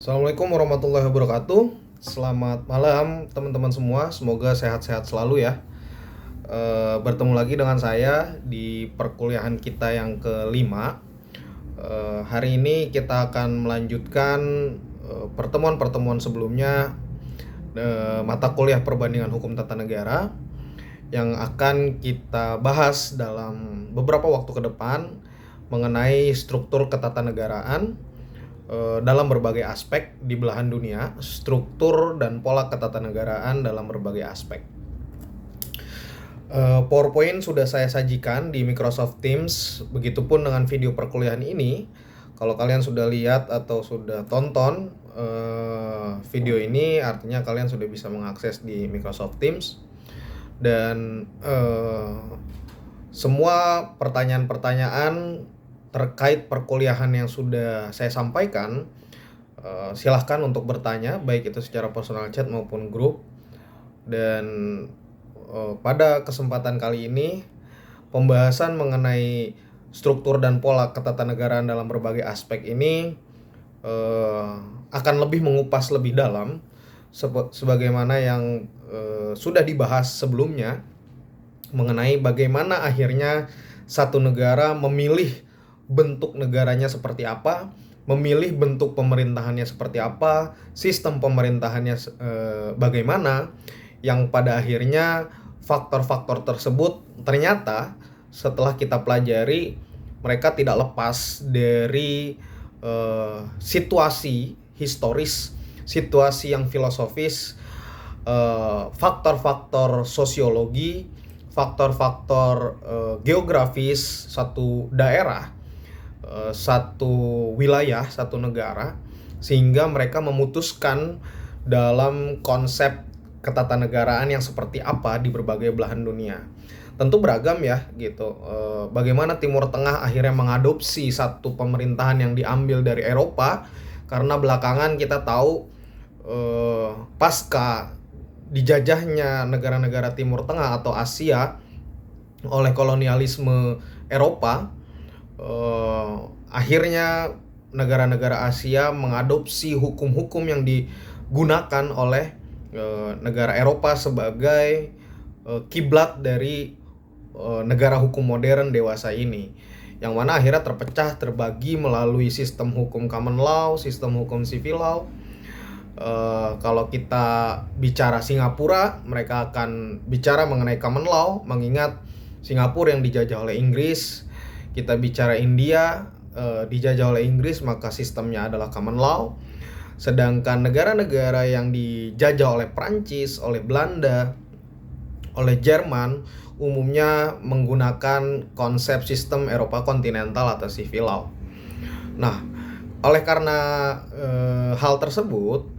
Assalamualaikum warahmatullahi wabarakatuh. Selamat malam teman-teman semua. Semoga sehat-sehat selalu ya. Bertemu lagi dengan saya di perkuliahan kita yang kelima. Hari ini kita akan melanjutkan pertemuan-pertemuan sebelumnya, mata kuliah perbandingan hukum tata negara yang akan kita bahas dalam beberapa waktu ke depan mengenai struktur ketatanegaraan dalam berbagai aspek di belahan dunia, struktur dan pola ketatanegaraan dalam berbagai aspek. PowerPoint sudah saya sajikan di Microsoft Teams, begitupun dengan video perkuliahan ini. Kalau kalian sudah lihat atau sudah tonton video ini, artinya kalian sudah bisa mengakses di Microsoft Teams. Dan semua pertanyaan-pertanyaan terkait perkuliahan yang sudah saya sampaikan, silahkan untuk bertanya, baik itu secara personal chat maupun grup. Dan pada kesempatan kali ini, pembahasan mengenai struktur dan pola ketatanegaraan dalam berbagai aspek ini akan lebih mengupas lebih dalam sebagaimana yang sudah dibahas sebelumnya mengenai bagaimana akhirnya satu negara memilih bentuk negaranya seperti apa, memilih bentuk pemerintahannya seperti apa, sistem pemerintahannya bagaimana, yang pada akhirnya faktor-faktor tersebut ternyata setelah kita pelajari mereka tidak lepas dari situasi historis, situasi yang filosofis, faktor-faktor sosiologi, faktor-faktor geografis satu daerah, satu wilayah, satu negara, sehingga mereka memutuskan dalam konsep ketatanegaraan yang seperti apa di berbagai belahan dunia. Tentu beragam ya gitu. Bagaimana Timur Tengah akhirnya mengadopsi satu pemerintahan yang diambil dari Eropa, karena belakangan kita tahu pasca dijajahnya negara-negara Timur Tengah atau Asia oleh kolonialisme Eropa, akhirnya negara-negara Asia mengadopsi hukum-hukum yang digunakan oleh negara Eropa sebagai kiblat dari negara hukum modern dewasa ini, yang mana akhirnya terpecah, terbagi melalui sistem hukum common law, sistem hukum civil law. Kalau kita bicara Singapura, mereka akan bicara mengenai common law, mengingat Singapura yang dijajah oleh Inggris. Kita bicara India, dijajah oleh Inggris, maka sistemnya adalah common law. Sedangkan negara-negara yang dijajah oleh Prancis, oleh Belanda, oleh Jerman, umumnya menggunakan konsep sistem Eropa kontinental atau civil law. Nah, oleh karena hal tersebut,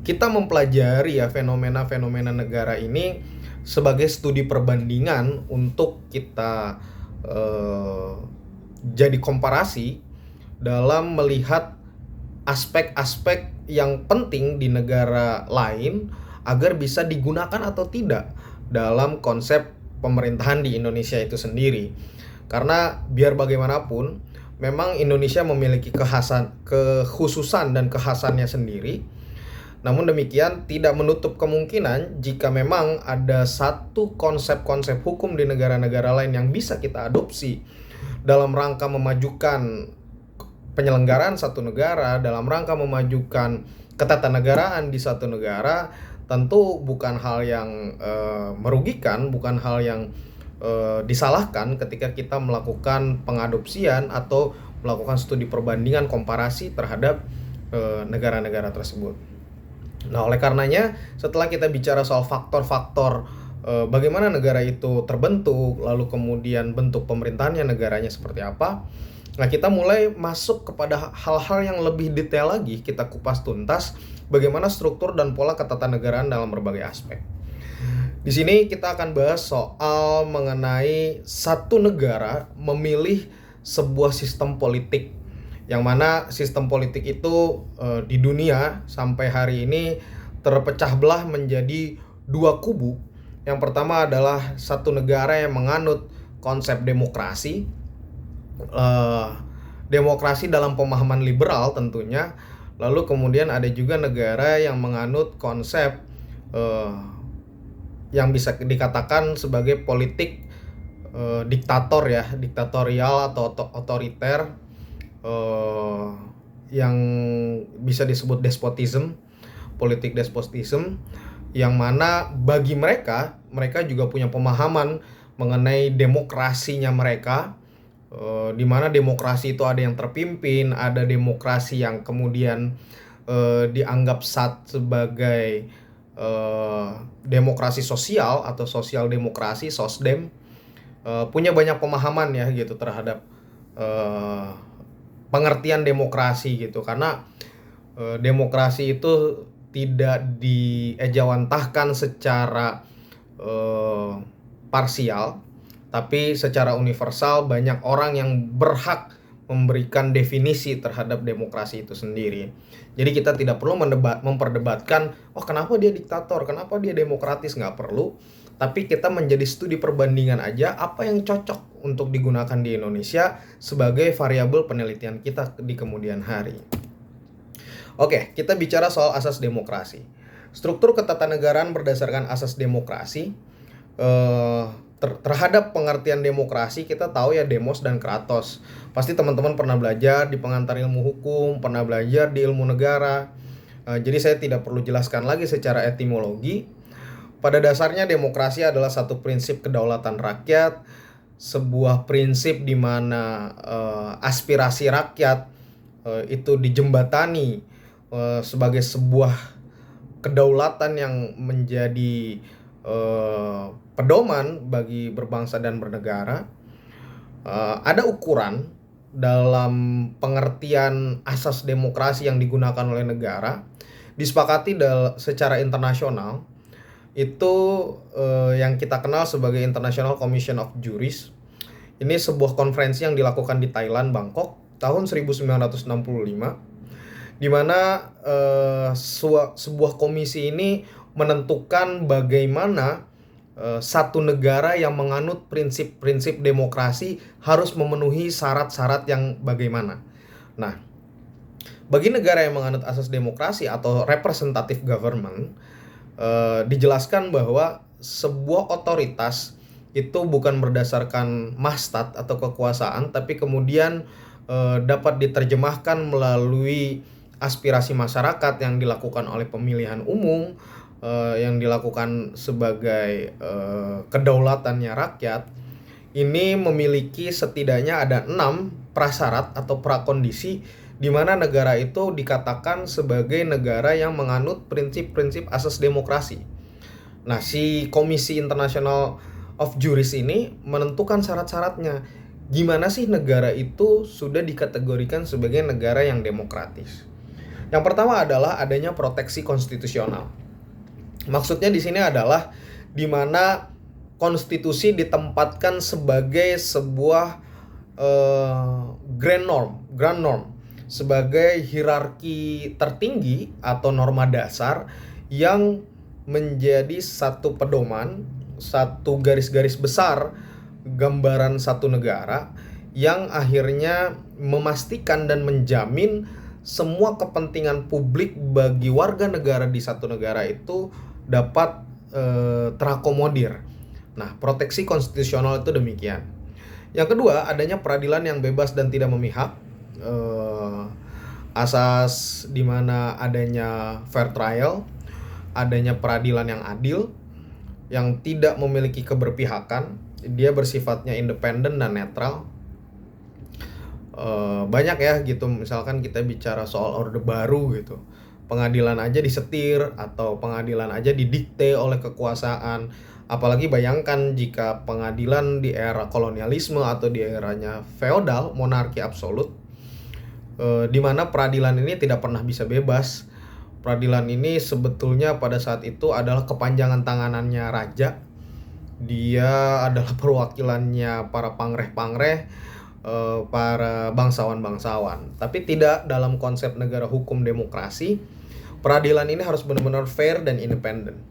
kita mempelajari ya fenomena-fenomena negara ini sebagai studi perbandingan untuk kita jadi komparasi dalam melihat aspek-aspek yang penting di negara lain agar bisa digunakan atau tidak dalam konsep pemerintahan di Indonesia itu sendiri. Karena biar bagaimanapun memang Indonesia memiliki kekhususan dan kekhasannya sendiri. Namun demikian tidak menutup kemungkinan jika memang ada satu konsep-konsep hukum di negara-negara lain yang bisa kita adopsi dalam rangka memajukan penyelenggaraan satu negara, dalam rangka memajukan ketatanegaraan di satu negara, tentu bukan hal yang merugikan, bukan hal yang disalahkan ketika kita melakukan pengadopsian atau melakukan studi perbandingan komparasi terhadap negara-negara tersebut. Nah, oleh karenanya setelah kita bicara soal faktor-faktor bagaimana negara itu terbentuk, lalu kemudian bentuk pemerintahannya, negaranya seperti apa, nah kita mulai masuk kepada hal-hal yang lebih detail lagi, kita kupas tuntas bagaimana struktur dan pola ketatanegaraan dalam berbagai aspek. Di sini kita akan bahas soal mengenai satu negara memilih sebuah sistem politik, yang mana sistem politik itu di dunia sampai hari ini terpecah belah menjadi dua kubu. Yang pertama adalah satu negara yang menganut konsep demokrasi, demokrasi dalam pemahaman liberal tentunya, Lalu kemudian ada juga negara yang menganut konsep yang bisa dikatakan sebagai politik diktator ya, diktatorial atau otoriter, yang bisa disebut despotism, politik despotism, yang mana bagi mereka juga punya pemahaman mengenai demokrasinya mereka, di mana demokrasi itu ada yang terpimpin, ada demokrasi yang kemudian dianggap sebagai demokrasi sosial atau sosial demokrasi, sosdem, punya banyak pemahaman ya gitu terhadap pengertian demokrasi gitu, karena demokrasi itu tidak diejawantahkan secara parsial, tapi secara universal banyak orang yang berhak memberikan definisi terhadap demokrasi itu sendiri. Jadi kita tidak perlu memperdebatkan, oh kenapa dia diktator, kenapa dia demokratis, nggak perlu. Tapi kita menjadi studi perbandingan aja apa yang cocok untuk digunakan di Indonesia sebagai variabel penelitian kita di kemudian hari. Oke, kita bicara soal asas demokrasi. Struktur ketatanegaraan berdasarkan asas demokrasi, terhadap pengertian demokrasi kita tahu ya demos dan kratos. Pasti teman-teman pernah belajar di pengantar ilmu hukum, pernah belajar di ilmu negara. Jadi saya tidak perlu jelaskan lagi secara etimologi. Pada dasarnya demokrasi adalah satu prinsip kedaulatan rakyat, sebuah prinsip di mana aspirasi rakyat itu dijembatani sebagai sebuah kedaulatan yang menjadi pedoman bagi berbangsa dan bernegara. Ada ukuran dalam pengertian asas demokrasi yang digunakan oleh negara, disepakati secara internasional, itu yang kita kenal sebagai International Commission of Juris. Ini sebuah konferensi yang dilakukan di Thailand, Bangkok, tahun 1965, di mana sebuah komisi ini menentukan bagaimana satu negara yang menganut prinsip-prinsip demokrasi harus memenuhi syarat-syarat yang bagaimana. Nah, bagi negara yang menganut asas demokrasi atau representative government, dijelaskan bahwa sebuah otoritas itu bukan berdasarkan mastat atau kekuasaan, tapi kemudian dapat diterjemahkan melalui aspirasi masyarakat yang dilakukan oleh pemilihan umum, yang dilakukan sebagai kedaulatannya rakyat. Ini memiliki setidaknya ada 6 prasyarat atau prakondisi di mana negara itu dikatakan sebagai negara yang menganut prinsip-prinsip asas demokrasi. Nah, si Komisi International of Juris ini menentukan syarat-syaratnya. Gimana sih negara itu sudah dikategorikan sebagai negara yang demokratis? Yang pertama adalah adanya proteksi konstitusional. Maksudnya di sini adalah di mana konstitusi ditempatkan sebagai sebuah grand norm, sebagai hierarki tertinggi atau norma dasar yang menjadi satu pedoman, satu garis-garis besar gambaran satu negara yang akhirnya memastikan dan menjamin semua kepentingan publik bagi warga negara di satu negara itu dapat terakomodir. Nah, proteksi konstitusional itu demikian. Yang kedua, adanya peradilan yang bebas dan tidak memihak. Asas di mana adanya fair trial, adanya peradilan yang adil, yang tidak memiliki keberpihakan, dia bersifatnya independen dan netral. Banyak ya gitu, misalkan kita bicara soal Orde Baru gitu, pengadilan aja disetir atau pengadilan aja didikte oleh kekuasaan. Apalagi bayangkan jika pengadilan di era kolonialisme atau di eranya feodal, monarki absolut, di mana peradilan ini tidak pernah bisa bebas. Peradilan ini sebetulnya pada saat itu adalah kepanjangan tanganannya raja. Dia adalah perwakilannya para pangreh-pangreh, para bangsawan-bangsawan. Tapi tidak dalam konsep negara hukum demokrasi. Peradilan ini harus benar-benar fair dan independen.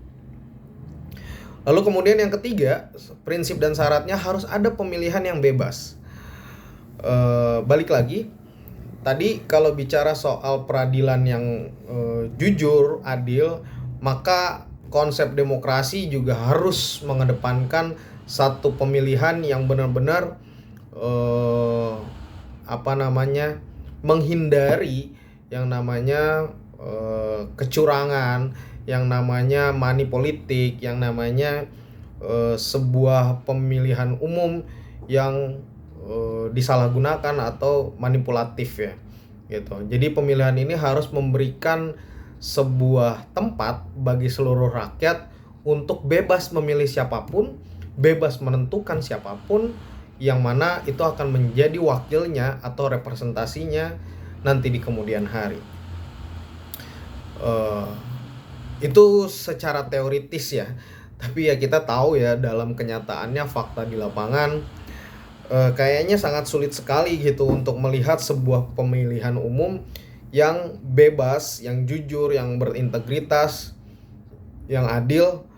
Lalu kemudian yang ketiga, prinsip dan syaratnya harus ada pemilihan yang bebas. Balik lagi, Tadi kalau bicara soal peradilan yang jujur, adil, maka konsep demokrasi juga harus mengedepankan satu pemilihan yang benar-benar eh, menghindari yang namanya kecurangan, yang namanya money politik, yang namanya sebuah pemilihan umum yang disalahgunakan atau manipulatif ya gitu. Jadi pemilihan ini harus memberikan sebuah tempat bagi seluruh rakyat untuk bebas memilih siapapun, bebas menentukan siapapun, yang mana itu akan menjadi wakilnya atau representasinya nanti di kemudian hari. Itu secara teoritis ya, tapi ya kita tahu ya dalam kenyataannya fakta di lapangan kayaknya sangat sulit sekali gitu untuk melihat sebuah pemilihan umum yang bebas, yang jujur, yang berintegritas, yang adil.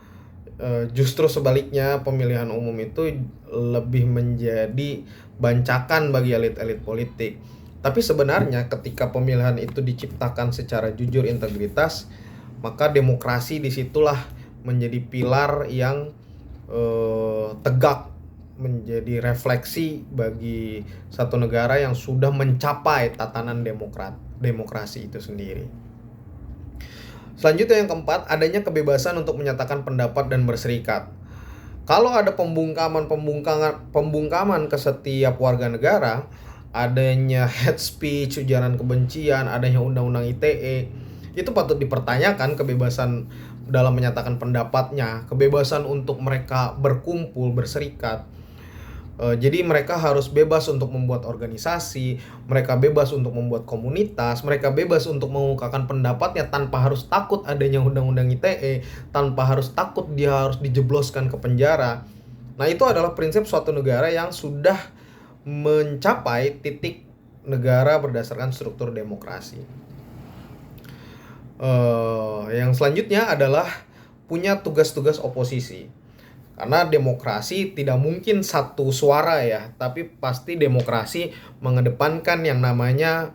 Justru sebaliknya, pemilihan umum itu lebih menjadi bancakan bagi elit-elit politik. Tapi sebenarnya ketika pemilihan itu diciptakan secara jujur, integritas, maka demokrasi disitulah menjadi pilar yang tegak, menjadi refleksi bagi satu negara yang sudah mencapai tatanan demokrasi itu sendiri. Selanjutnya yang keempat, adanya kebebasan untuk menyatakan pendapat dan berserikat. Kalau ada pembungkaman ke setiap warga negara, adanya hate speech, ujaran kebencian, adanya undang-undang ITE, itu patut dipertanyakan kebebasan dalam menyatakan pendapatnya, kebebasan untuk mereka berkumpul, berserikat. Jadi mereka harus bebas untuk membuat organisasi, mereka bebas untuk membuat komunitas, mereka bebas untuk mengungkapkan pendapatnya tanpa harus takut adanya undang-undang ITE, tanpa harus takut dia harus dijebloskan ke penjara. Nah, itu adalah prinsip suatu negara yang sudah mencapai titik negara berdasarkan struktur demokrasi. Yang selanjutnya adalah punya tugas-tugas oposisi. Karena demokrasi tidak mungkin satu suara ya, tapi pasti demokrasi mengedepankan yang namanya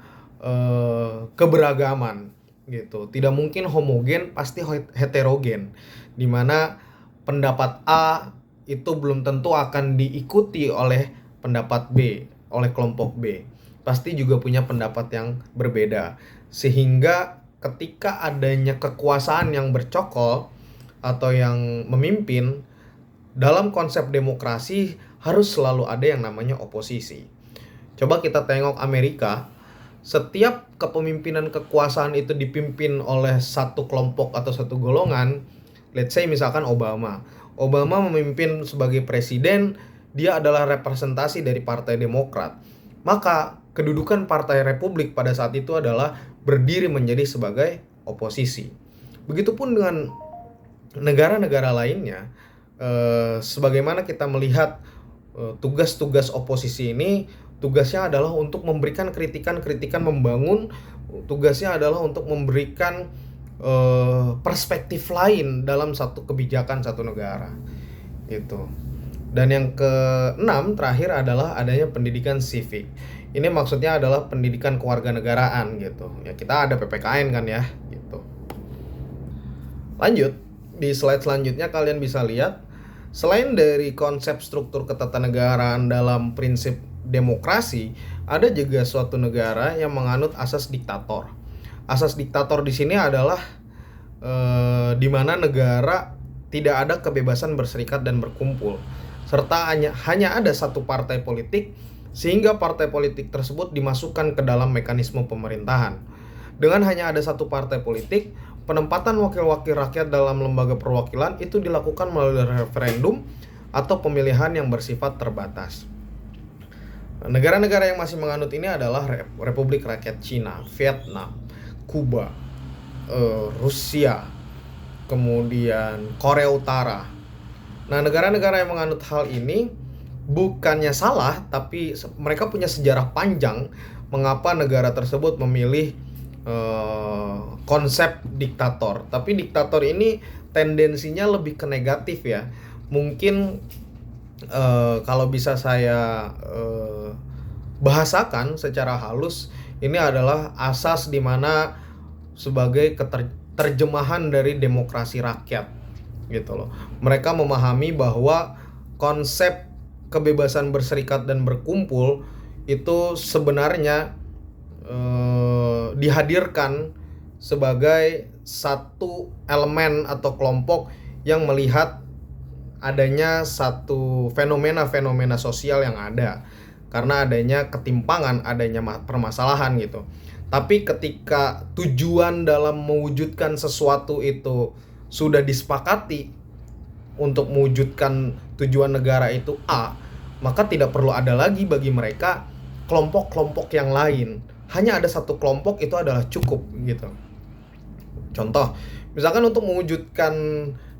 keberagaman gitu. Tidak mungkin homogen, pasti heterogen. Dimana pendapat A itu belum tentu akan diikuti oleh pendapat B, oleh kelompok B. Pasti juga punya pendapat yang berbeda. Sehingga ketika adanya kekuasaan yang bercokol atau yang memimpin, dalam konsep demokrasi harus selalu ada yang namanya oposisi. Coba kita tengok Amerika, setiap kepemimpinan kekuasaan itu dipimpin oleh satu kelompok atau satu golongan. Let's say misalkan Obama memimpin sebagai presiden, dia adalah representasi dari Partai Demokrat. Maka kedudukan Partai Republik pada saat itu adalah berdiri menjadi sebagai oposisi. Begitupun dengan negara-negara lainnya. Sebagaimana kita melihat tugas-tugas oposisi ini, tugasnya adalah untuk memberikan kritikan-kritikan membangun, tugasnya adalah untuk memberikan perspektif lain dalam satu kebijakan satu negara itu. Dan yang keenam terakhir adalah adanya pendidikan civic. Ini maksudnya adalah pendidikan kewarganegaraan gitu. Ya, kita ada PPKN kan ya gitu. Lanjut, di slide selanjutnya kalian bisa lihat, selain dari konsep struktur ketatanegaraan dalam prinsip demokrasi, ada juga suatu negara yang menganut asas diktator. Asas diktator di sini adalah di mana negara tidak ada kebebasan berserikat dan berkumpul, serta hanya ada satu partai politik, sehingga partai politik tersebut dimasukkan ke dalam mekanisme pemerintahan. Dengan hanya ada satu partai politik, penempatan wakil-wakil rakyat dalam lembaga perwakilan itu dilakukan melalui referendum atau pemilihan yang bersifat terbatas. Negara-negara yang masih menganut ini adalah Republik Rakyat Cina, Vietnam, Kuba, Rusia, kemudian Korea Utara. Nah, negara-negara yang menganut hal ini bukannya salah, tapi mereka punya sejarah panjang mengapa negara tersebut memilih konsep diktator. Tapi diktator ini tendensinya lebih ke negatif ya. Mungkin kalau bisa saya bahasakan secara halus, ini adalah asas di mana sebagai terjemahan dari demokrasi rakyat gitu loh. Mereka memahami bahwa konsep kebebasan berserikat dan berkumpul itu sebenarnya dihadirkan sebagai satu elemen atau kelompok yang melihat adanya satu fenomena-fenomena sosial yang ada karena adanya ketimpangan, adanya permasalahan gitu. Tapi ketika tujuan dalam mewujudkan sesuatu itu sudah disepakati untuk mewujudkan tujuan negara itu A, maka tidak perlu ada lagi bagi mereka kelompok-kelompok yang lain. Hanya ada satu kelompok itu adalah cukup gitu. Contoh, misalkan untuk mewujudkan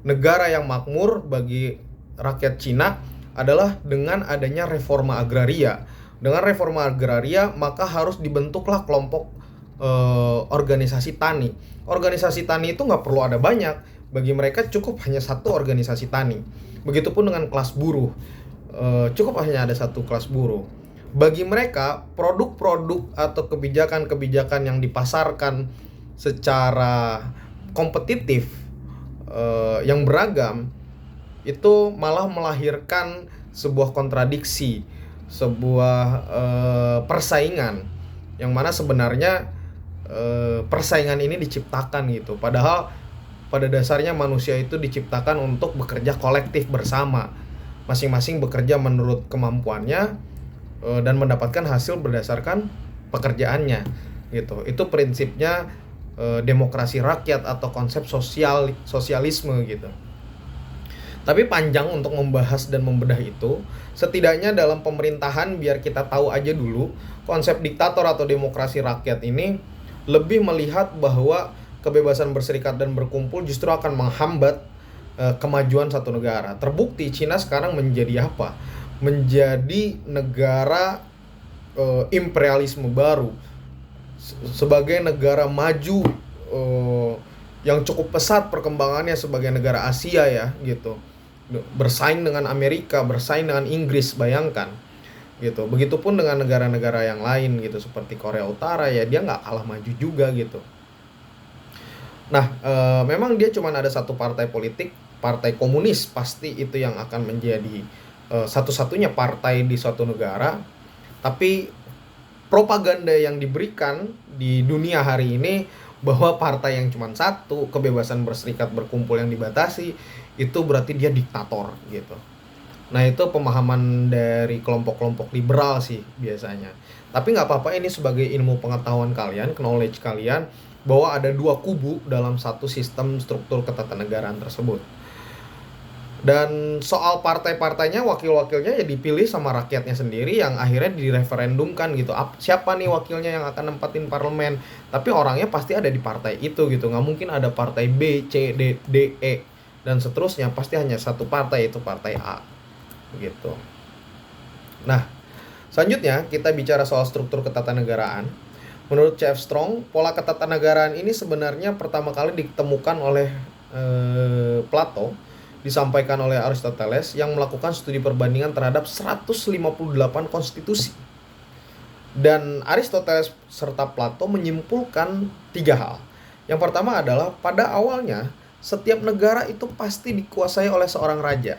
negara yang makmur bagi rakyat Cina adalah dengan adanya reforma agraria. Dengan reforma agraria maka harus dibentuklah kelompok organisasi tani. Organisasi tani itu nggak perlu ada banyak. Bagi mereka cukup hanya satu organisasi tani. Begitupun dengan kelas buruh. Cukup hanya ada satu kelas buruh. Bagi mereka produk-produk atau kebijakan-kebijakan yang dipasarkan secara kompetitif yang beragam itu malah melahirkan sebuah kontradiksi, sebuah persaingan yang mana sebenarnya persaingan ini diciptakan gitu. Padahal pada dasarnya manusia itu diciptakan untuk bekerja kolektif bersama, masing-masing bekerja menurut kemampuannya dan mendapatkan hasil berdasarkan pekerjaannya gitu. Itu prinsipnya demokrasi rakyat atau konsep sosialisme gitu. Tapi panjang untuk membahas dan membedah itu. Setidaknya dalam pemerintahan biar kita tahu aja dulu konsep diktator atau demokrasi rakyat ini lebih melihat bahwa kebebasan berserikat dan berkumpul justru akan menghambat kemajuan satu negara. Terbukti Cina sekarang menjadi apa? Menjadi negara imperialisme baru. Sebagai negara maju yang cukup pesat perkembangannya sebagai negara Asia ya gitu, bersaing dengan Amerika, bersaing dengan Inggris, bayangkan gitu. Begitupun dengan negara-negara yang lain gitu seperti Korea Utara ya, dia nggak kalah maju juga gitu. Nah memang dia cuma ada satu partai politik, partai komunis pasti itu yang akan menjadi satu-satunya partai di suatu negara. Tapi propaganda yang diberikan di dunia hari ini bahwa partai yang cuma satu, kebebasan berserikat berkumpul yang dibatasi, itu berarti dia diktator gitu. Nah itu pemahaman dari kelompok-kelompok liberal sih biasanya. Tapi nggak apa-apa, ini sebagai ilmu pengetahuan kalian, knowledge kalian, bahwa ada dua kubu dalam satu sistem struktur ketatanegaraan tersebut. Dan soal partai-partainya, wakil-wakilnya ya dipilih sama rakyatnya sendiri yang akhirnya direferendumkan gitu. Siapa nih wakilnya yang akan nempatin parlemen. Tapi orangnya pasti ada di partai itu gitu. Nggak mungkin ada partai B, C, D, D, E, dan seterusnya. Pasti hanya satu partai, itu partai A gitu. Nah, selanjutnya kita bicara soal struktur ketatanegaraan. Menurut C.F. Strong, pola ketatanegaraan ini sebenarnya pertama kali ditemukan oleh Plato, disampaikan oleh Aristoteles yang melakukan studi perbandingan terhadap 158 konstitusi. Dan Aristoteles serta Plato menyimpulkan 3 hal. Yang pertama adalah pada awalnya setiap negara itu pasti dikuasai oleh seorang raja.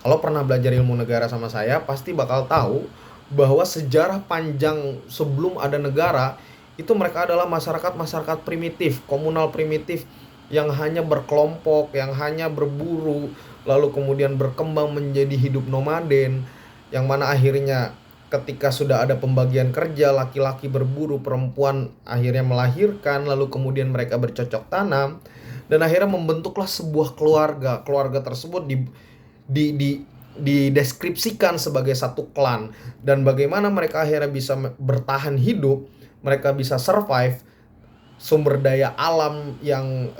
Kalau pernah belajar ilmu negara sama saya, pasti bakal tahu bahwa sejarah panjang sebelum ada negara itu mereka adalah masyarakat primitif, komunal primitif, yang hanya berkelompok, yang hanya berburu, lalu kemudian berkembang menjadi hidup nomaden, yang mana akhirnya ketika sudah ada pembagian kerja, laki-laki berburu, perempuan akhirnya melahirkan, lalu kemudian mereka bercocok tanam, dan akhirnya membentuklah sebuah keluarga. Keluarga tersebut dideskripsikan sebagai satu klan, dan bagaimana mereka akhirnya bisa bertahan hidup, mereka bisa survive. Sumber daya alam yang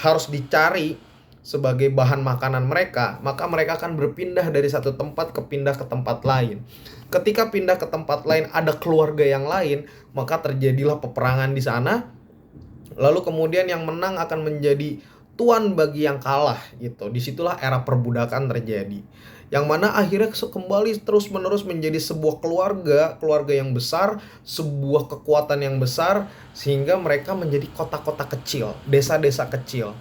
harus dicari sebagai bahan makanan mereka, maka mereka akan berpindah dari satu tempat ke tempat lain. Ketika pindah ke tempat lain ada keluarga yang lain, maka terjadilah peperangan di sana. Lalu kemudian yang menang akan menjadi tuan bagi yang kalah gitu. Disitulah era perbudakan terjadi. Yang mana akhirnya kembali terus-menerus menjadi sebuah keluarga yang besar, sebuah kekuatan yang besar, sehingga mereka menjadi kota-kota kecil, desa-desa kecil.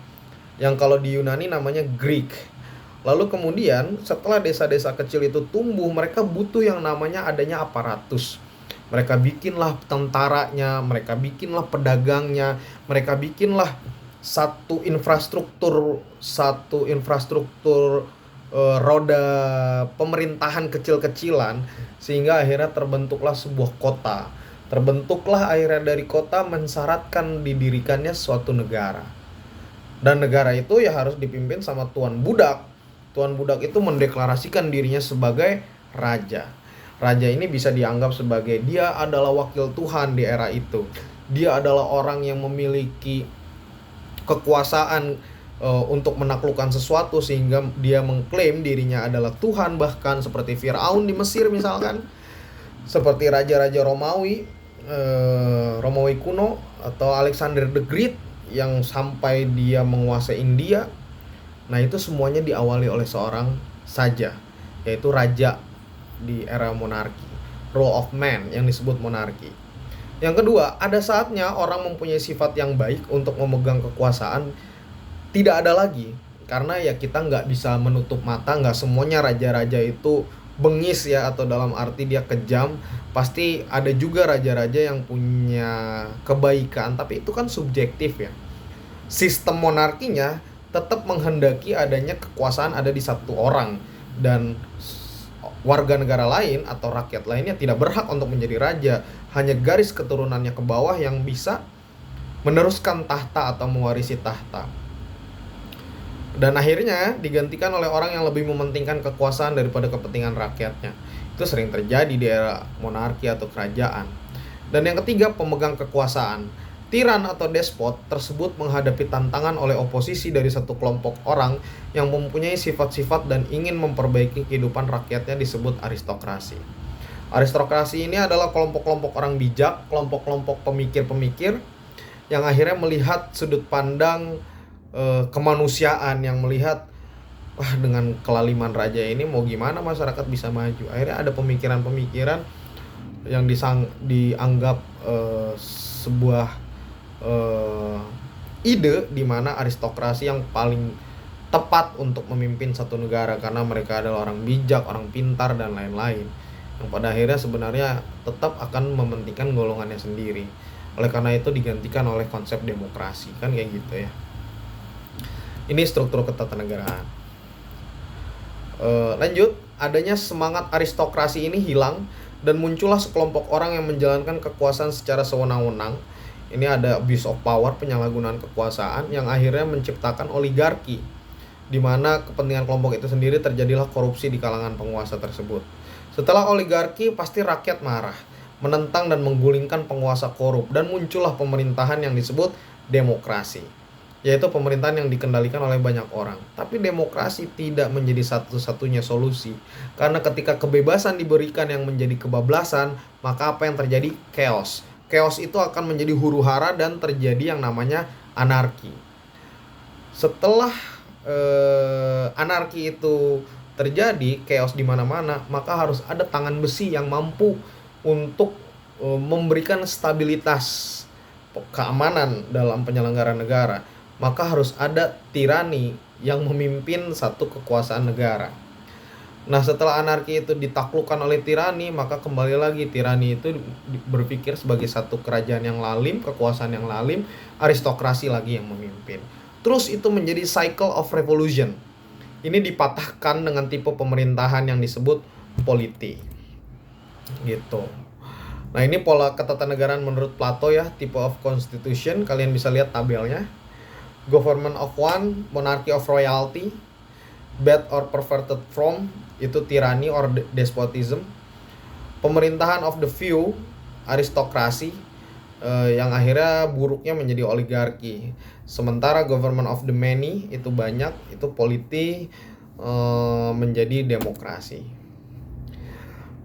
Yang kalau di Yunani namanya Greek. Lalu kemudian setelah desa-desa kecil itu tumbuh, mereka butuh yang namanya adanya aparatus. Mereka bikinlah tentaranya, mereka bikinlah pedagangnya, mereka bikinlah satu infrastruktur roda pemerintahan kecil-kecilan, sehingga akhirnya terbentuklah sebuah kota. Terbentuklah akhirnya dari kota mensyaratkan didirikannya suatu negara. Dan negara itu ya harus dipimpin sama tuan budak. Tuan budak itu mendeklarasikan dirinya sebagai raja. Raja ini bisa dianggap sebagai dia adalah wakil Tuhan di era itu. Dia adalah orang yang memiliki kekuasaan untuk menaklukkan sesuatu, sehingga dia mengklaim dirinya adalah Tuhan, bahkan seperti Firaun di Mesir misalkan, seperti raja-raja Romawi kuno, atau Alexander the Great yang sampai dia menguasai India. Nah, itu semuanya diawali oleh seorang saja, yaitu raja di era monarki, rule of man yang disebut monarki. Yang kedua, ada saatnya orang mempunyai sifat yang baik untuk memegang kekuasaan tidak ada lagi, karena ya kita nggak bisa menutup mata, nggak semuanya raja-raja itu bengis ya, atau dalam arti dia kejam. Pasti ada juga raja-raja yang punya kebaikan, tapi itu kan subjektif ya. Sistem monarkinya tetap menghendaki adanya kekuasaan ada di satu orang, dan warga negara lain atau rakyat lainnya tidak berhak untuk menjadi raja. Hanya garis keturunannya ke bawah yang bisa meneruskan tahta atau mewarisi tahta. Dan akhirnya digantikan oleh orang yang lebih mementingkan kekuasaan daripada kepentingan rakyatnya. Itu sering terjadi di era monarki atau kerajaan. Dan yang ketiga, pemegang kekuasaan. Tiran atau despot tersebut menghadapi tantangan oleh oposisi dari satu kelompok orang yang mempunyai sifat-sifat dan ingin memperbaiki kehidupan rakyatnya, disebut aristokrasi. Aristokrasi ini adalah kelompok-kelompok orang bijak, kelompok-kelompok pemikir-pemikir yang akhirnya melihat sudut pandang kemanusiaan, yang melihat wah, dengan kelaliman raja ini mau gimana masyarakat bisa maju. Akhirnya ada pemikiran-pemikiran yang dianggap sebuah ide di mana aristokrasi yang paling tepat untuk memimpin satu negara, karena mereka adalah orang bijak, orang pintar, dan lain-lain, yang pada akhirnya sebenarnya tetap akan mementingkan golongannya sendiri. Oleh karena itu digantikan oleh konsep demokrasi, kan kayak gitu ya. Ini struktur ketatanegaraan. Lanjut, adanya semangat aristokrasi ini hilang dan muncullah sekelompok orang yang menjalankan kekuasaan secara sewenang-wenang. Ini ada abuse of power, penyalahgunaan kekuasaan, yang akhirnya menciptakan oligarki, di mana kepentingan kelompok itu sendiri terjadilah korupsi di kalangan penguasa tersebut. Setelah oligarki, pasti rakyat marah, menentang dan menggulingkan penguasa korup, dan muncullah pemerintahan yang disebut demokrasi, yaitu pemerintahan yang dikendalikan oleh banyak orang. Tapi demokrasi tidak menjadi satu-satunya solusi, karena ketika kebebasan diberikan yang menjadi kebablasan, maka apa yang terjadi? Chaos. Chaos itu akan menjadi huru-hara dan terjadi yang namanya anarki. Setelah anarki itu terjadi, chaos di mana-mana, maka harus ada tangan besi yang mampu untuk memberikan stabilitas keamanan dalam penyelenggaraan negara. Maka harus ada tirani yang memimpin satu kekuasaan negara. Nah, setelah anarki itu ditaklukkan oleh tirani, maka kembali lagi tirani itu berpikir sebagai satu kerajaan yang lalim, kekuasaan yang lalim, aristokrasi lagi yang memimpin. Terus itu menjadi cycle of revolution. Ini dipatahkan dengan tipe pemerintahan yang disebut polity. Gitu. Nah, ini pola ketatanegaraan menurut Plato ya, type of constitution. Kalian bisa lihat tabelnya. Government of one, monarchy of royalty, bad or perverted from, itu tyranny or despotism. Pemerintahan of the few, aristokrasi, yang akhirnya buruknya menjadi oligarki. Sementara government of the many, itu banyak, itu polity, menjadi demokrasi.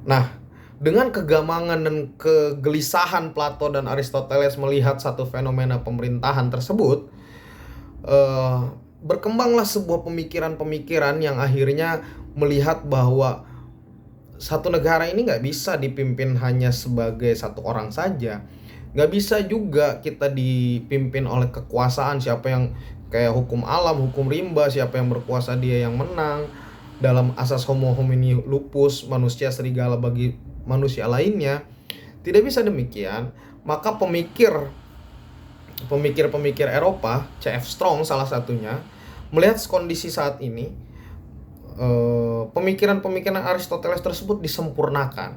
Nah, dengan kegamangan dan kegelisahan Plato dan Aristoteles melihat satu fenomena pemerintahan tersebut, eh, berkembanglah sebuah pemikiran-pemikiran yang akhirnya melihat bahwa satu negara ini nggak bisa dipimpin hanya sebagai satu orang saja. Nggak bisa juga kita dipimpin oleh kekuasaan, siapa yang kayak hukum alam, hukum rimba, siapa yang berkuasa dia yang menang. Dalam asas homo homini lupus, manusia serigala bagi manusia lainnya, tidak bisa demikian. Maka pemikir-pemikir Eropa, C.F. Strong salah satunya, melihat kondisi saat ini, pemikiran-pemikiran Aristoteles tersebut disempurnakan.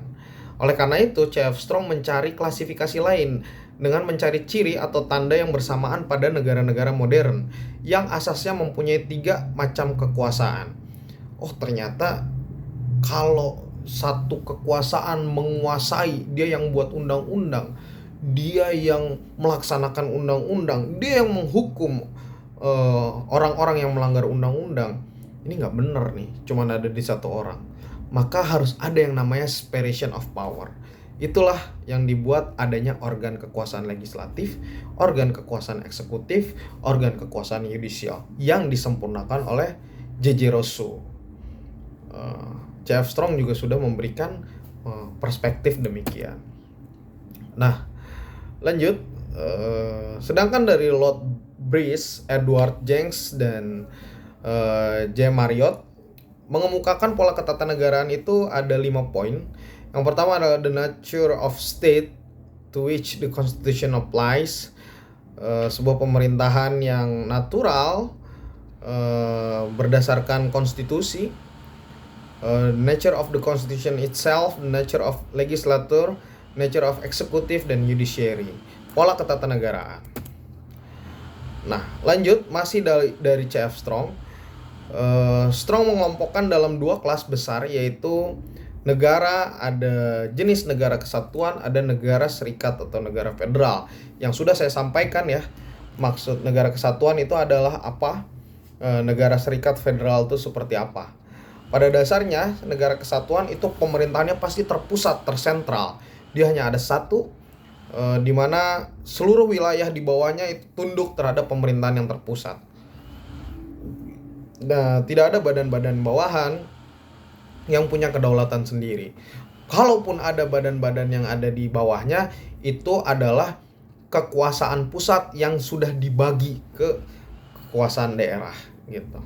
Oleh karena itu, C.F. Strong mencari klasifikasi lain dengan mencari ciri atau tanda yang bersamaan pada negara-negara modern yang asasnya mempunyai 3 macam kekuasaan. Oh, ternyata kalau satu kekuasaan menguasai, dia yang buat undang-undang, dia yang melaksanakan undang-undang, dia yang menghukum orang-orang yang melanggar undang-undang. Ini nggak bener nih, cuman ada di satu orang. Maka harus ada yang namanya separation of power. Itulah yang dibuat adanya organ kekuasaan legislatif, organ kekuasaan eksekutif, organ kekuasaan yudisial yang disempurnakan oleh J.J. Rousseau. C.F. Strong juga sudah memberikan perspektif demikian. Nah, lanjut. Sedangkan dari Lord Breeze, Edward Jenks, dan J. Marriott mengemukakan pola ketatanegaraan itu ada 5 poin. Yang pertama adalah the nature of state to which the constitution applies. Sebuah pemerintahan yang natural berdasarkan konstitusi. Nature of the constitution itself, the nature of legislature, nature of executive, dan judiciary. Pola ketatanegaraan. Nah, lanjut masih dari C.F. Strong. Strong mengelompokkan dalam 2 kelas besar, yaitu negara, ada jenis negara kesatuan, ada negara serikat atau negara federal. Yang sudah saya sampaikan ya, maksud negara kesatuan itu adalah apa, negara serikat federal itu seperti apa. Pada dasarnya negara kesatuan itu pemerintahannya pasti terpusat, tersentral. Dia hanya ada satu, di mana seluruh wilayah di bawahnya itu tunduk terhadap pemerintahan yang terpusat. Nah, tidak ada badan-badan bawahan yang punya kedaulatan sendiri. Kalaupun ada badan-badan yang ada di bawahnya, itu adalah kekuasaan pusat yang sudah dibagi ke kekuasaan daerah gitu.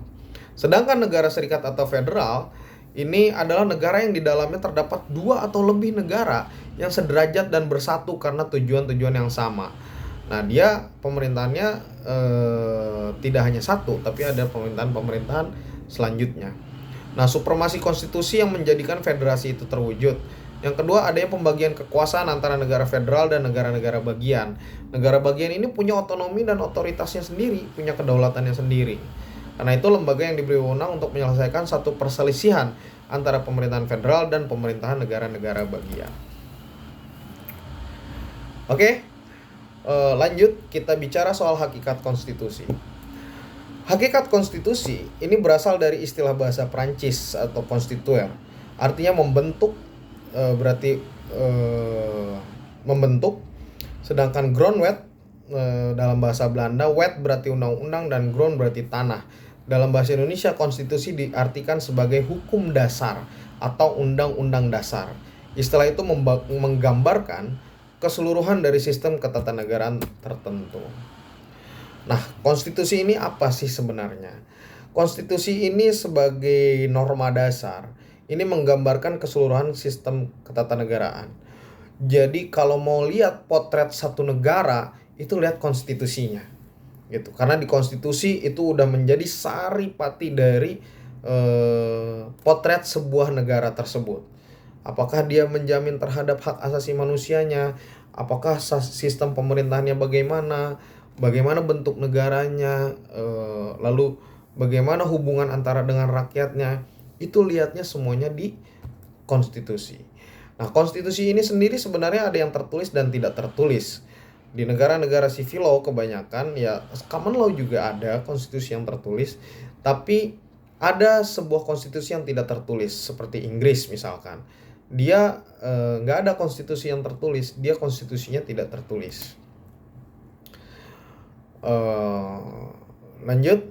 Sedangkan negara serikat atau federal ini adalah negara yang di dalamnya terdapat 2 atau lebih negara yang sederajat dan bersatu karena tujuan-tujuan yang sama. Nah, dia pemerintahannya tidak hanya satu, tapi ada pemerintahan-pemerintahan selanjutnya. Nah, supremasi konstitusi yang menjadikan federasi itu terwujud. Yang kedua, adanya pembagian kekuasaan antara negara federal dan negara-negara bagian. Negara bagian ini punya otonomi dan otoritasnya sendiri, punya kedaulatannya sendiri. Karena itu lembaga yang diberi wewenang untuk menyelesaikan satu perselisihan antara pemerintahan federal dan pemerintahan negara-negara bagian. Oke, lanjut kita bicara soal hakikat konstitusi. Hakikat konstitusi ini berasal dari istilah bahasa Prancis atau constituer. Artinya membentuk, berarti membentuk. Sedangkan grondwet dalam bahasa Belanda, wet berarti undang-undang dan grond berarti tanah. Dalam bahasa Indonesia, konstitusi diartikan sebagai hukum dasar atau undang-undang dasar. Istilah itu menggambarkan keseluruhan dari sistem ketatanegaraan tertentu. Nah, konstitusi ini apa sih sebenarnya? Konstitusi ini sebagai norma dasar, ini menggambarkan keseluruhan sistem ketatanegaraan. Jadi kalau mau lihat potret satu negara, itu lihat konstitusinya. Gitu. Karena di konstitusi itu udah menjadi saripati dari potret sebuah negara tersebut. Apakah dia menjamin terhadap hak asasi manusianya? Apakah sistem pemerintahannya bagaimana bentuk negaranya, lalu bagaimana hubungan antara dengan rakyatnya, itu lihatnya semuanya di konstitusi. Nah, konstitusi ini sendiri sebenarnya ada yang tertulis dan tidak tertulis. Di negara-negara civil law kebanyakan, ya common law juga ada konstitusi yang tertulis, tapi ada sebuah konstitusi yang tidak tertulis, seperti Inggris misalkan. Dia nggak ada konstitusi yang tertulis, dia konstitusinya tidak tertulis. Lanjut,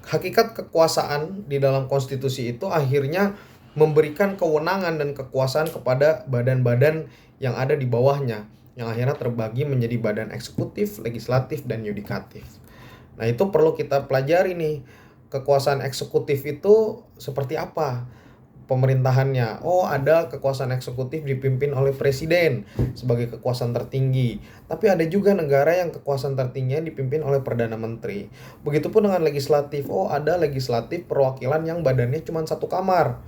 hakikat kekuasaan di dalam konstitusi itu akhirnya memberikan kewenangan dan kekuasaan kepada badan-badan yang ada di bawahnya, yang akhirnya terbagi menjadi badan eksekutif, legislatif, dan yudikatif. Nah, itu perlu kita pelajari nih, kekuasaan eksekutif itu seperti apa pemerintahannya. Oh, ada kekuasaan eksekutif dipimpin oleh presiden sebagai kekuasaan tertinggi. Tapi ada juga negara yang kekuasaan tertingginya dipimpin oleh perdana menteri. Begitupun dengan legislatif. Oh, ada legislatif perwakilan yang badannya cuma 1 kamar.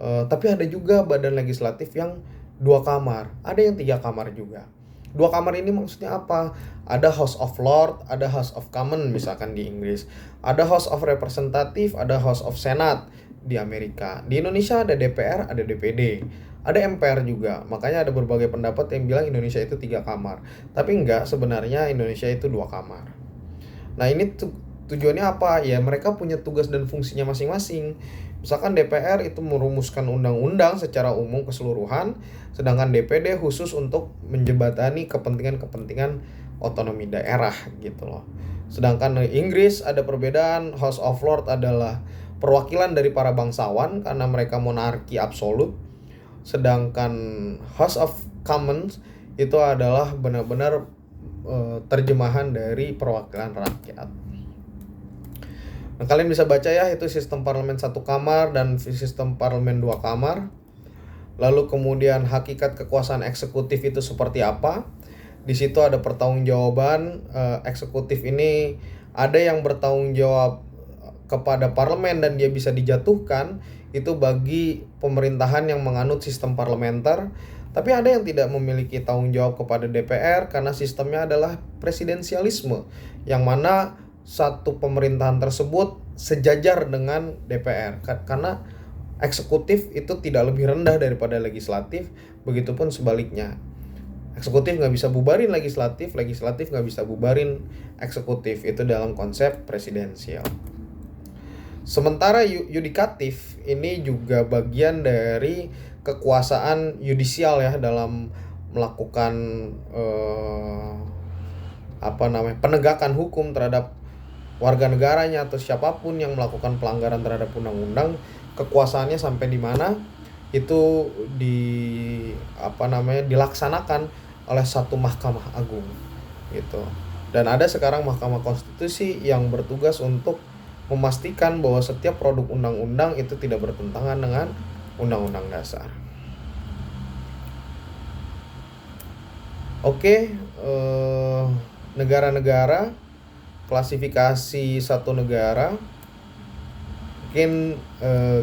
Tapi ada juga badan legislatif yang 2 kamar. Ada yang 3 kamar juga. 2 kamar ini maksudnya apa? Ada House of Lords, ada House of Commons misalkan di Inggris. Ada House of Representative, ada House of Senate di Amerika. Di Indonesia ada DPR, ada DPD, ada MPR juga. Makanya ada berbagai pendapat yang bilang Indonesia itu 3 kamar. Tapi enggak, sebenarnya Indonesia itu 2 kamar. Nah, ini tujuannya apa? Ya, mereka punya tugas dan fungsinya masing-masing. Misalkan DPR itu merumuskan undang-undang secara umum keseluruhan, sedangkan DPD khusus untuk menjembatani kepentingan-kepentingan otonomi daerah gitu loh. Sedangkan di Inggris ada perbedaan, House of Lords adalah perwakilan dari para bangsawan karena mereka monarki absolut, sedangkan House of Commons itu adalah benar-benar terjemahan dari perwakilan rakyat. Nah, kalian bisa baca ya, itu sistem parlemen 1 kamar dan sistem parlemen 2 kamar. Lalu kemudian hakikat kekuasaan eksekutif itu seperti apa? Di situ ada pertanggungjawaban. Eksekutif ini ada yang bertanggung jawab kepada parlemen dan dia bisa dijatuhkan, itu bagi pemerintahan yang menganut sistem parlementer. Tapi ada yang tidak memiliki tanggung jawab kepada DPR karena sistemnya adalah presidensialisme, yang mana satu pemerintahan tersebut sejajar dengan DPR karena eksekutif itu tidak lebih rendah daripada legislatif, begitupun sebaliknya. Eksekutif nggak bisa bubarin legislatif, legislatif nggak bisa bubarin eksekutif, itu dalam konsep presidensial. Sementara yudikatif ini juga bagian dari kekuasaan yudisial ya, dalam melakukan penegakan hukum terhadap warga negaranya atau siapapun yang melakukan pelanggaran terhadap undang-undang. Kekuasaannya sampai di mana itu dilaksanakan oleh satu mahkamah agung gitu. Dan ada sekarang Mahkamah Konstitusi yang bertugas untuk memastikan bahwa setiap produk undang-undang itu tidak bertentangan dengan undang-undang dasar. Oke, negara-negara, klasifikasi satu negara. Mungkin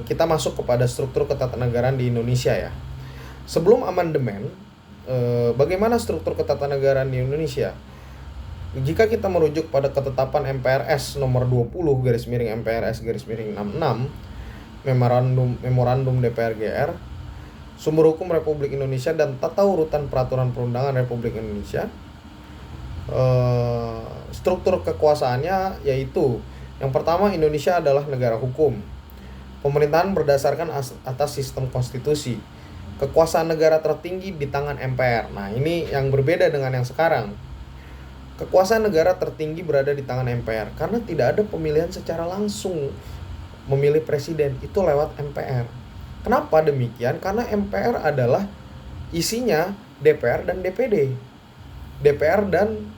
kita masuk kepada struktur ketatanegaraan di Indonesia ya. Sebelum amandemen, bagaimana struktur ketatanegaraan di Indonesia? Jika kita merujuk pada ketetapan MPRS nomor 20/MPRS/66 Memorandum DPR GR, Sumber Hukum Republik Indonesia dan Tata Urutan Peraturan Perundangan Republik Indonesia, struktur kekuasaannya yaitu yang pertama, Indonesia adalah negara hukum. Pemerintahan berdasarkan atas sistem konstitusi. Kekuasaan negara tertinggi di tangan MPR. Nah, ini yang berbeda dengan yang sekarang. Kekuasaan negara tertinggi berada di tangan MPR karena tidak ada pemilihan secara langsung memilih presiden, itu lewat MPR. Kenapa demikian? Karena MPR adalah isinya DPR dan DPD. DPR dan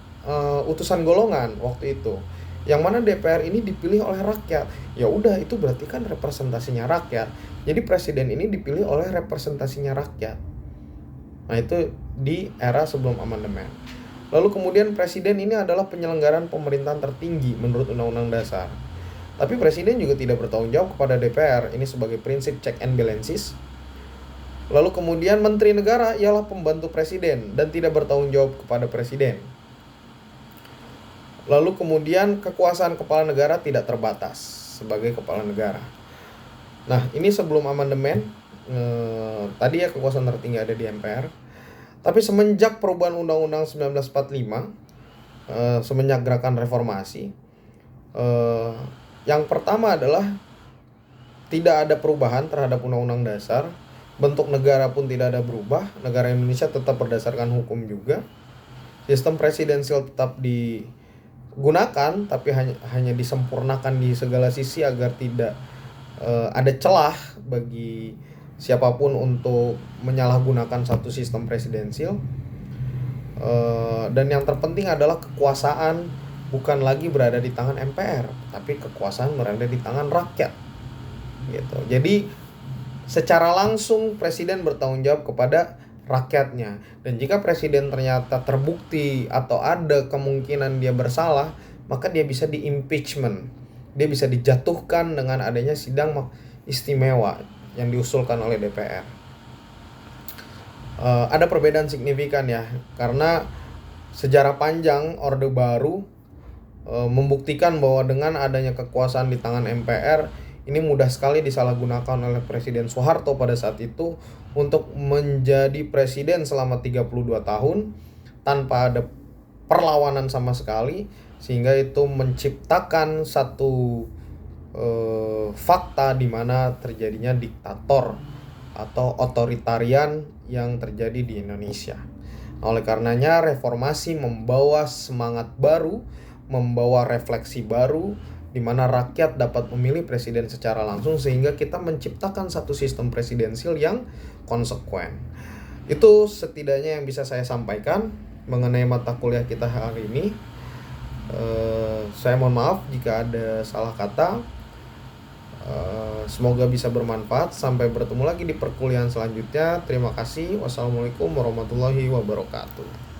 utusan golongan waktu itu. Yang mana DPR ini dipilih oleh rakyat. Ya udah, itu berarti kan representasinya rakyat. Jadi presiden ini dipilih oleh representasinya rakyat. Nah, itu di era sebelum amandemen. Lalu kemudian presiden ini adalah penyelenggaraan pemerintahan tertinggi menurut Undang-Undang Dasar. Tapi presiden juga tidak bertanggung jawab kepada DPR. Ini sebagai prinsip check and balances. Lalu kemudian menteri negara ialah pembantu presiden dan tidak bertanggung jawab kepada presiden. Lalu kemudian kekuasaan kepala negara tidak terbatas sebagai kepala negara. Nah, ini sebelum amandemen. Tadi ya kekuasaan tertinggi ada di MPR. Tapi semenjak perubahan Undang-Undang 1945, semenjak gerakan reformasi, yang pertama adalah tidak ada perubahan terhadap Undang-Undang Dasar. Bentuk negara pun tidak ada berubah. Negara Indonesia tetap berdasarkan hukum juga. Sistem presidensial tetap gunakan, tapi hanya disempurnakan di segala sisi agar tidak ada celah bagi siapapun untuk menyalahgunakan satu sistem presidensil. Dan yang terpenting adalah kekuasaan bukan lagi berada di tangan MPR, tapi kekuasaan berada di tangan rakyat, gitu. Jadi secara langsung presiden bertanggung jawab kepada rakyatnya, dan jika presiden ternyata terbukti atau ada kemungkinan dia bersalah, maka dia bisa di-impeachment, dia bisa dijatuhkan dengan adanya sidang istimewa yang diusulkan oleh DPR. Ada perbedaan signifikan ya, karena sejarah panjang Orde Baru membuktikan bahwa dengan adanya kekuasaan di tangan MPR, ini mudah sekali disalahgunakan oleh Presiden Soeharto pada saat itu untuk menjadi presiden selama 32 tahun tanpa ada perlawanan sama sekali, sehingga itu menciptakan satu fakta di mana terjadinya diktator atau otoritarian yang terjadi di Indonesia. Oleh karenanya reformasi membawa semangat baru, membawa refleksi baru, di mana rakyat dapat memilih presiden secara langsung, sehingga kita menciptakan satu sistem presidensil yang konsekuen. Itu setidaknya yang bisa saya sampaikan mengenai mata kuliah kita hari ini. Saya mohon maaf jika ada salah kata. Semoga bisa bermanfaat. Sampai bertemu lagi di perkuliahan selanjutnya. Terima kasih. Wassalamualaikum warahmatullahi wabarakatuh.